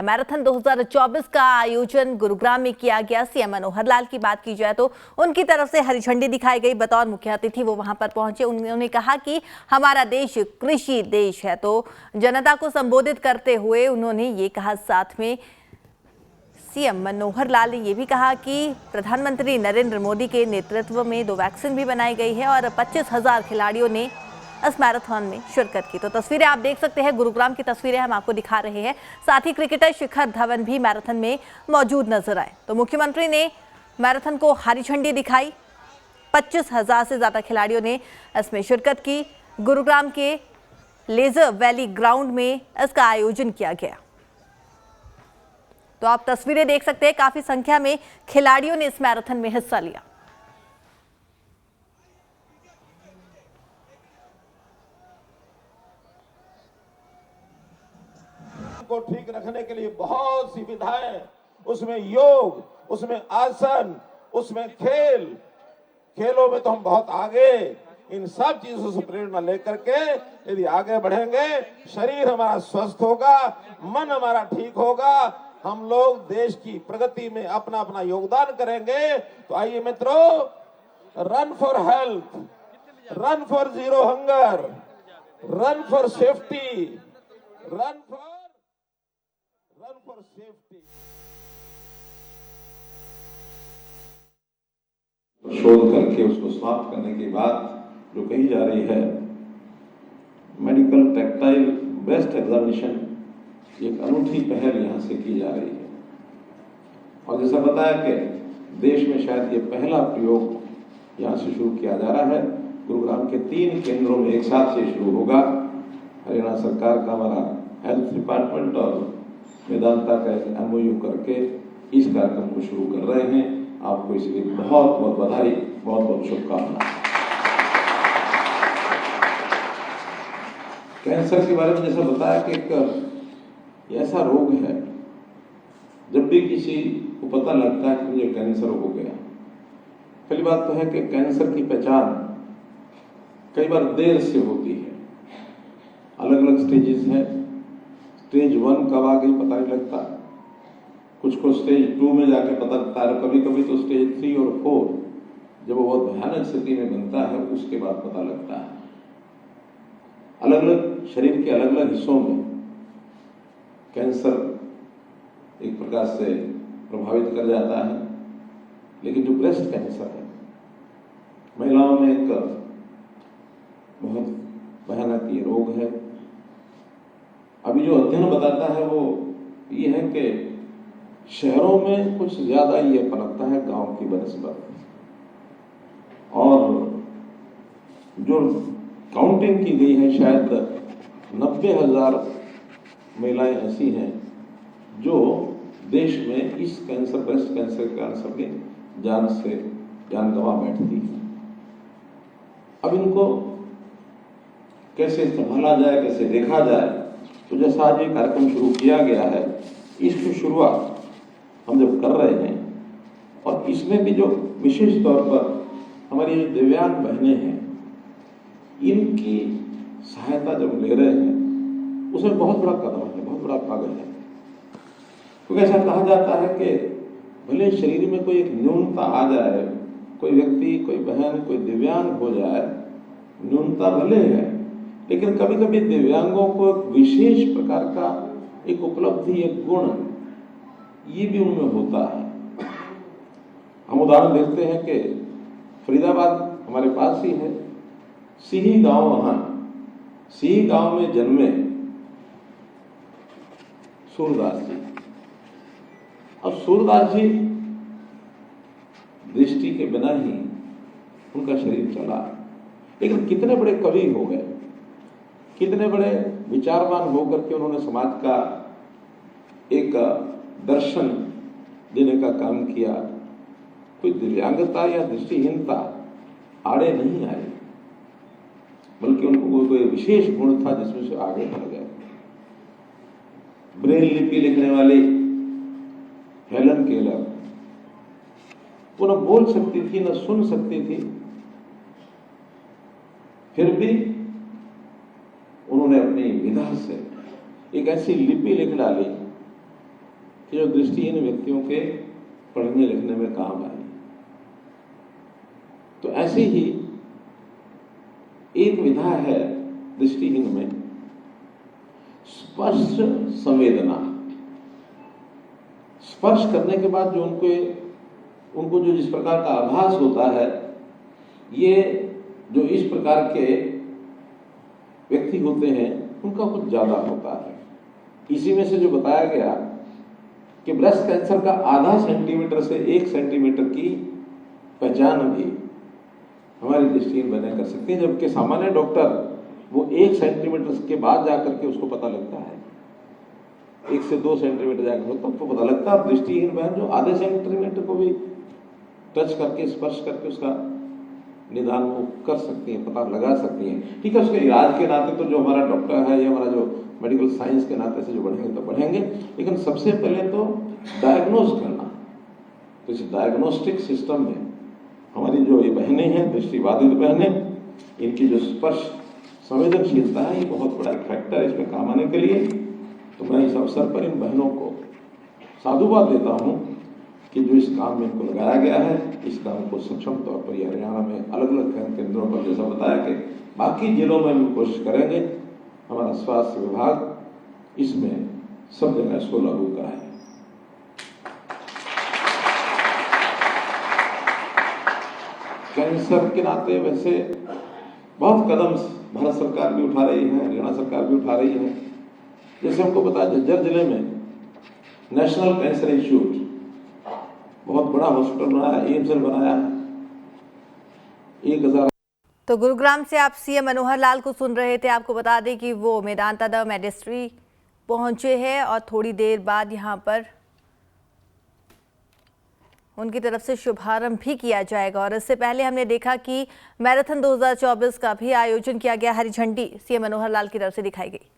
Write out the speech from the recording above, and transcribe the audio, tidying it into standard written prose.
Marathon 2024 का आयोजन गुरुग्राम में किया गया। सीएम मनोहर लाल की बात की जाए तो उनकी तरफ से हरी झंडी दिखाई गई। बतौर मुख्य अतिथि वो वहां पर पहुंचे। उन्होंने कहा कि हमारा देश कृषि देश है। तो जनता को संबोधित करते हुए उन्होंने ये कहा। साथ में सीएम मनोहर लाल ने यह भी कहा कि प्रधानमंत्री नरेंद्र मोदी के नेतृत्व में 2 वैक्सीन भी बनाई गई है और 25,000 खिलाड़ियों ने इस मैराथन में शिरकत की। तो तस्वीरें आप देख सकते हैं, गुरुग्राम की तस्वीरें हम आपको दिखा रहे हैं। साथ ही क्रिकेटर शिखर धवन भी मैराथन में मौजूद नजर आए। तो मुख्यमंत्री ने मैराथन को हरी झंडी दिखाई। 25,000 से ज्यादा खिलाड़ियों ने इसमें शिरकत की। गुरुग्राम के लेजर वैली ग्राउंड में इसका आयोजन किया गया। तो आप तस्वीरें देख सकते हैं, काफी संख्या में खिलाड़ियों ने इस मैराथन में हिस्सा लिया। को ठीक रखने के लिए बहुत सी विधाएं, उसमें योग, उसमें आसन, उसमें खेलों में तो हम बहुत आगे। इन सब चीजों से प्रेरणा लेकर के यदि आगे बढ़ेंगे, शरीर हमारा स्वस्थ होगा, मन हमारा ठीक होगा, हम लोग देश की प्रगति में अपना अपना योगदान करेंगे। तो आइए मित्रों, run for health, run for zero hunger, run for safety, run for safety. शोध करके उसको समाप्त करने के बाद जो कही जा रही है मेडिकल टेक्टाइल ब्रेस्ट एग्जामिनेशन, एक अनूठी पहल यहाँ से की जा रही है। और जैसा बताया कि देश में शायद ये पहला प्रयोग यहाँ से शुरू किया जा रहा है। गुरुग्राम के 3 केंद्रों में एक साथ से शुरू होगा। हरियाणा सरकार का हमारा हेल्थ डिपार्टमेंट और वेदांता का MOU करके इस कार्यक्रम को शुरू कर रहे हैं। आपको इसलिए बहुत बहुत बधाई, बहुत बहुत शुभकामनाएं। कैंसर के बारे में जैसा बताया कि एक ऐसा रोग है, जब भी किसी को पता लगता है कि मुझे कैंसर हो गया, पहली बात तो है कि कैंसर की पहचान कई बार देर से होती है। अलग अलग स्टेजेस हैं। स्टेज 1 कब आ गई पता नहीं लगता, कुछ को स्टेज 2 में जाके पता लगता है, कभी कभी तो स्टेज 3 और 4 जब वो बहुत भयानक स्थिति में बनता है उसके बाद पता लगता है। अलग अलग शरीर के अलग अलग हिस्सों में कैंसर एक प्रकार से प्रभावित कर जाता है। लेकिन जो ब्रेस्ट कैंसर है, महिलाओं में एक बहुत भयानक ये रोग है। अभी जो अध्ययन बताता है वो ये है कि शहरों में कुछ ज्यादा ये पनपता है गांव की बनस्पत। और जो काउंटिंग की गई है, शायद 90,000 महिलाएं ऐसी हैं जो देश में इस कैंसर, ब्रेस्ट कैंसर के कारण सबकी जान गंवा बैठती है। अब इनको कैसे संभाला जाए, कैसे देखा जाए, तो जैसा आज ये कार्यक्रम शुरू किया गया है, इसकी शुरुआत हम जब कर रहे हैं और इसमें भी जो विशेष तौर पर हमारी जो दिव्यांग बहनें हैं, इनकी सहायता जब ले रहे हैं, उसमें बहुत बड़ा कदम है, बहुत बड़ा कागज है। क्योंकि ऐसा कहा जाता है कि भले शरीर में कोई एक न्यूनता आ जाए, कोई व्यक्ति, कोई बहन, कोई दिव्यांग हो जाए, न्यूनता भले है, लेकिन कभी कभी दिव्यांगों को एक विशेष प्रकार का एक उपलब्धि, एक गुण, ये भी उनमें होता है। हम उदाहरण देखते हैं कि फरीदाबाद हमारे पास ही है, सिही गांव, वहां सिही गांव में जन्मे सूरदास जी। अब सूरदास जी दृष्टि के बिना ही उनका शरीर चला, लेकिन कितने बड़े कवि हो गए, कितने बड़े विचारवान होकर के उन्होंने समाज का एक दर्शन देने का काम किया। कोई दिव्यांगता या दृष्टिहीनता आड़े नहीं आई, बल्कि उनको कोई विशेष गुण था जिसमें से आगे बढ़ गए। ब्रेल लिपि लिखने वाली हेलन केलर, वो न बोल सकती थी, न सुन सकती थी, फिर भी उन्होंने अपनी विधा से एक ऐसी लिपि लिख डाली कि जो दृष्टिहीन व्यक्तियों के पढ़ने लिखने में काम आए। तो ऐसे ही एक विधा है दृष्टिहीन में स्पर्श संवेदना। स्पर्श करने के बाद जो उनको जो जिस प्रकार का आभास होता है, ये जो इस प्रकार के व्यक्ति होते हैं उनका कुछ ज्यादा होता है। इसी में से जो बताया गया कि ब्रेस्ट कैंसर का आधा सेंटीमीटर से 1 सेंटीमीटर की पहचान भी हमारी दृष्टिहीन बहनें कर सकती है, जबकि सामान्य डॉक्टर वो 1 सेंटीमीटर के बाद जाकर के उसको पता लगता है, 1 से 2 सेंटीमीटर जाकर होता तो पता लगता है। दृष्टिहीन बहन जो आधे सेंटीमीटर को भी टच करके स्पर्श करके उसका निदान वो कर सकती हैं, पता लगा सकती हैं। ठीक है, उसके इलाज के नाते तो जो हमारा डॉक्टर है या हमारा जो मेडिकल साइंस के नाते से जो बढ़ेंगे तो बढ़ेंगे, लेकिन सबसे पहले तो डायग्नोज करना। तो इस डायग्नोस्टिक सिस्टम में हमारी जो ये बहनें हैं, दृष्टिबाधित बहनें, इनकी जो स्पर्श संवेदनशीलता है ये बहुत बड़ा फैक्टर है इसमें काम आने के लिए। तो मैं इस अवसर पर इन बहनों को साधुवाद देता हूँ कि जो इस काम में इनको लगाया गया है, इस काम को सक्षम तौर पर हरियाणा में अलग अलग केंद्रों पर जैसा बताया कि बाकी जिलों में भी कोशिश करेंगे, हमारा स्वास्थ्य विभाग इसमें सब जगह इसको लागू कराए। कैंसर के नाते वैसे बहुत कदम भारत सरकार भी उठा रही है, हरियाणा सरकार भी उठा रही है। जैसे हमको पता है झज्जर जिले में नेशनल कैंसर इंस्टीट्यूट बहुत बड़ा हॉस्पिटल बनाया, एम्स बनाया, 1000। तो गुरुग्राम से आप सीएम मनोहर लाल को सुन रहे थे। आपको बता दें कि वो मेदांता द मैजिस्ट्री पहुंचे हैं और थोड़ी देर बाद यहां पर उनकी तरफ से शुभारंभ भी किया जाएगा। और इससे पहले हमने देखा कि मैराथन 2024 का भी आयोजन किया गया, हरी झंडी सीएम मनोहर लाल की तरफ से दिखाई गई।